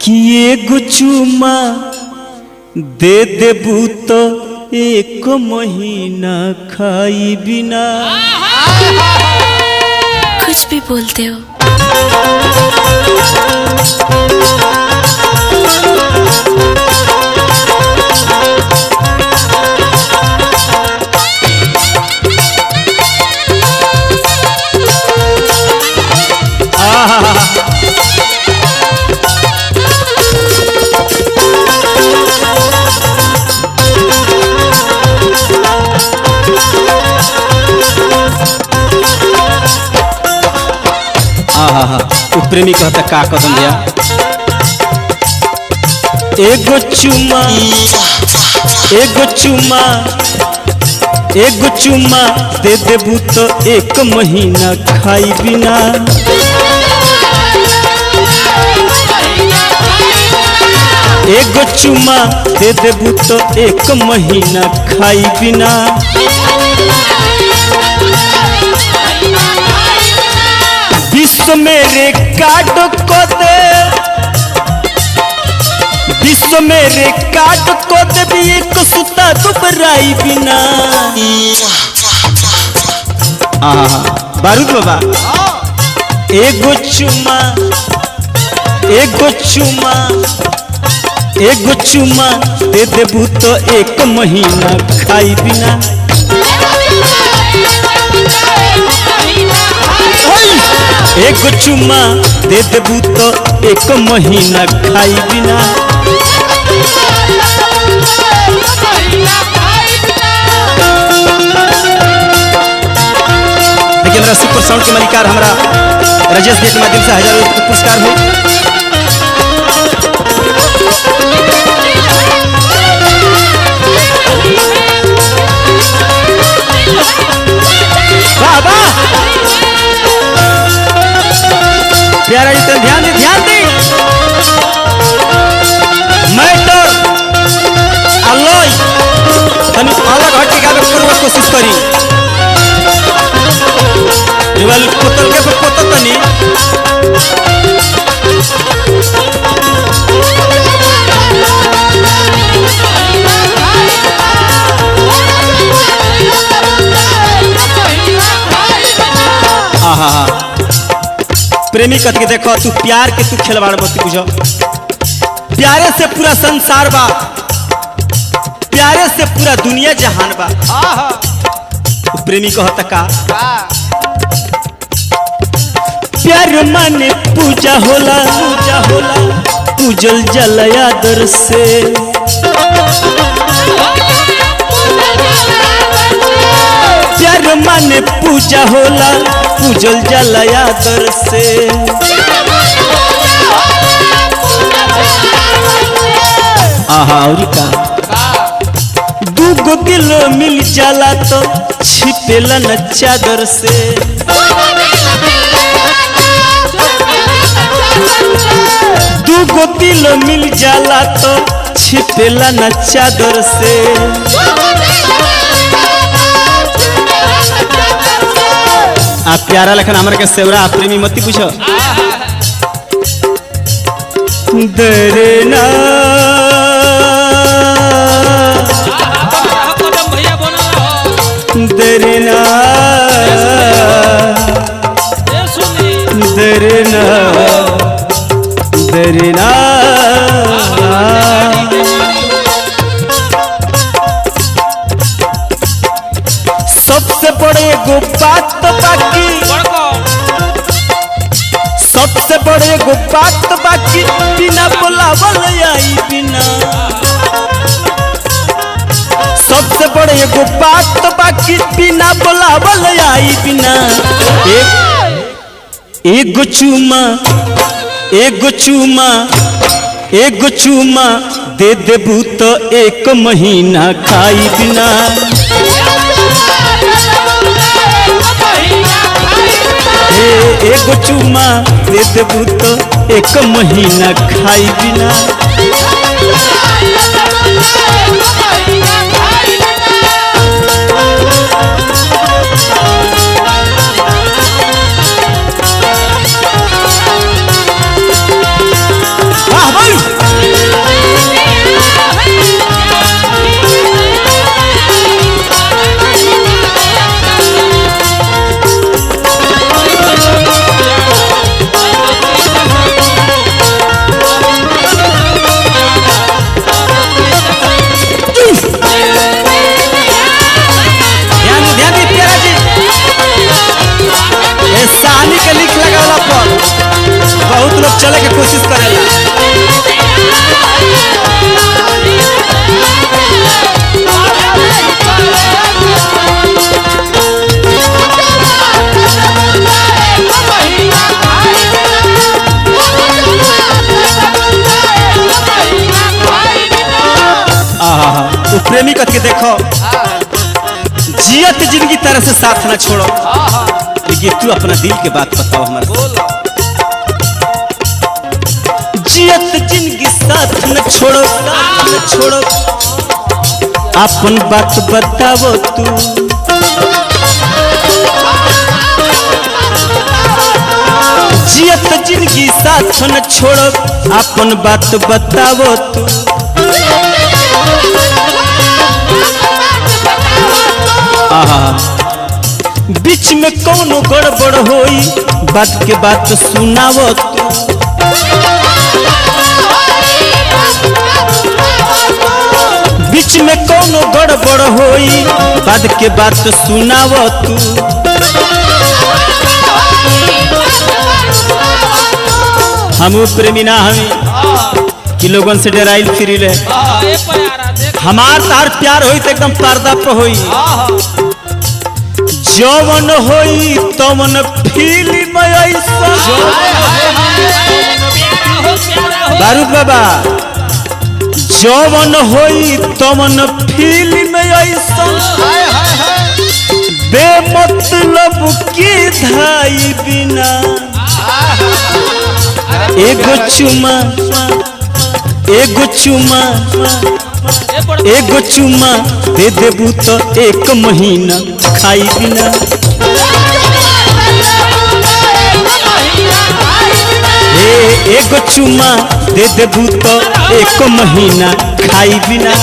कि एगो चुमा दे देबू तो एक महीना खाई बिना। कुछ भी बोलते हो। प्रेमी कहता का कदम दिया एगो चुमा दे देबू तो एक महीना खाई बिना। एगो चुमा दे देबू तो एक महीना खाई बिना। विश्व मेरे काट को दे, विश्व मेरे काट को दे भी एक सुता दुबराई बिना। बारूद बाबा एगो चुमा दे देबू तो एक महीना खाई बिना। एगो चुमा दे देबू तो एक महीना खाई बिना। देखिए मेरा सुपर साउंड के मालिकार हमारा राजेश जी के माध्यम से 1000 रुपये पुरस्कार हो। बाबा प्यारा जी तो ध्यान दे मैटर अलोय तनी अलग हट के गावे करवा कोशिश करी। रिवाल कोतल के कोतल तनी प्रेमी कथ के देखो तू प्यार के तू खिलवाड़ मत बुझो। प्यारे से पूरा संसार बा, प्यारे से पूरा दुनिया जहान बा। प्रेमी कहता का प्यार माने पूजा होला पूजल जल आदर से। प्यार माने पूजा होला पूजल जल आदर से। और का दूगो दिल मिल जाला तो छिपेला न चादर से। दूगो दिल मिल जाला तो छिपेला न चादर से। आप प्यारा लखन हमारे के सेवरा प्रेमी मत पूछो। दरना दरना दरना दरना सबसे बड़े गो बात बाकी, सबसे बड़े गो बात बाकी बिना बुलावल आई बिना। सबसे बड़े गो बात बाकी बिना बुलावल आई बिना। एगो चुमा दे देबू तो एक महीना खाई बिना। एगो चुमा दे देबू तो एक महीना खाई बिना। वाह भाई तारा से साथ न छोड़ो, लेकिन तू अपना दिल के बात बताओ हमारे। जियत जिंदगी साथ न छोड़ो, न छोड़ो, अपन बात बताओ तू। जियत जिंदगी साथ न छोड़ो, अपन बात बताओ तू। बीच में कौनो गड़बड़ होई, बात के बात सुनावो तू। बीच में कौनो गड़बड़ होई, बात के बात सुनावो तू। हम प्रेमी ना हमी कि लोगन से डराइल फिरी ले। हमार तार प्यार होई तो एकदम पर्दा पे होई। जवन होई तवन फिल्म ऐसा। बारूद बाबा, जवन होई तवन फिल्म ऐसा। बेमतलब की धाई बिना एगो चुमा, एगो चुमा, एगो चुमा दे देबू तो 1 महीना खाई बिना। एगो चुमा दे देबू तो 1 महीना खाई बिना।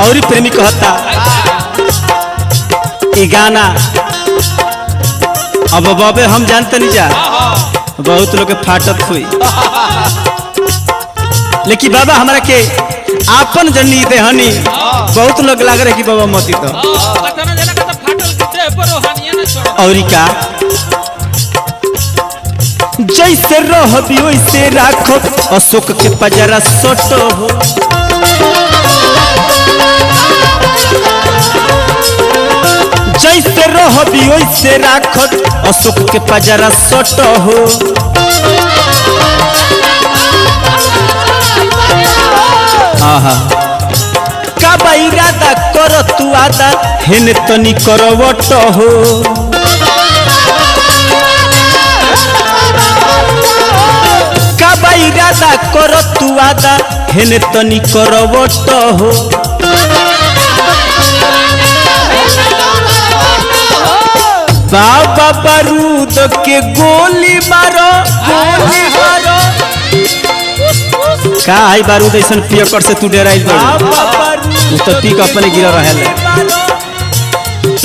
और प्रेमी कहता ये गाना अब बाबे हम जानते नहीं जा, बहुत लोग के फाटत हुई, लेकिन बाबा हमारा के आपन जनी देहनी बहुत लोग लाग रहे कि बाबा मती तो। और का जैसे रहबी वैसे राखो, अशोक के पजरा सोटो हो। जैसे रहबी वैसे राखत, अशोक के पजरा सट हो। का इरादा कर तू आदा, हेने तनी करवट हो। का इरादा कर तू आदा, हेने तनी करवट हो। बाबा बारूद के गोली मारो, गोली मारो। का आई बारूद ऐसा पियकर से तू डराइल बड़ी, तो टीक अपने गिरा रहे।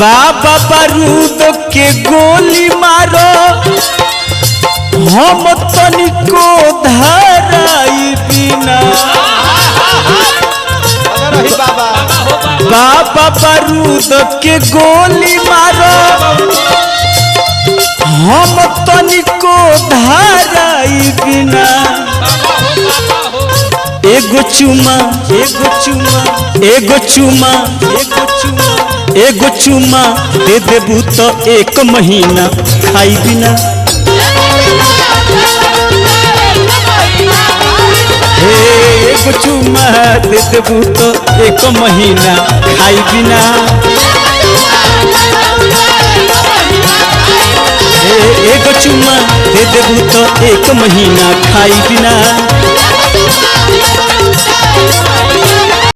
बाबा बारूद के गोली मारो, हम तनिको धराई बिना। बाबा बारूद के गोली मारो, हम तनिको धराई बिना। एगो चुमा, एगो चुमा, एगो चुमा, एगो चुमा, एगो चुमा दे देबू तो 1 महीना खाई बिना। एगो चुमा दे देबू तो 1 महीना खाई बिना। एगो चुमा दे देबू तो 1 महीना खाई बिना।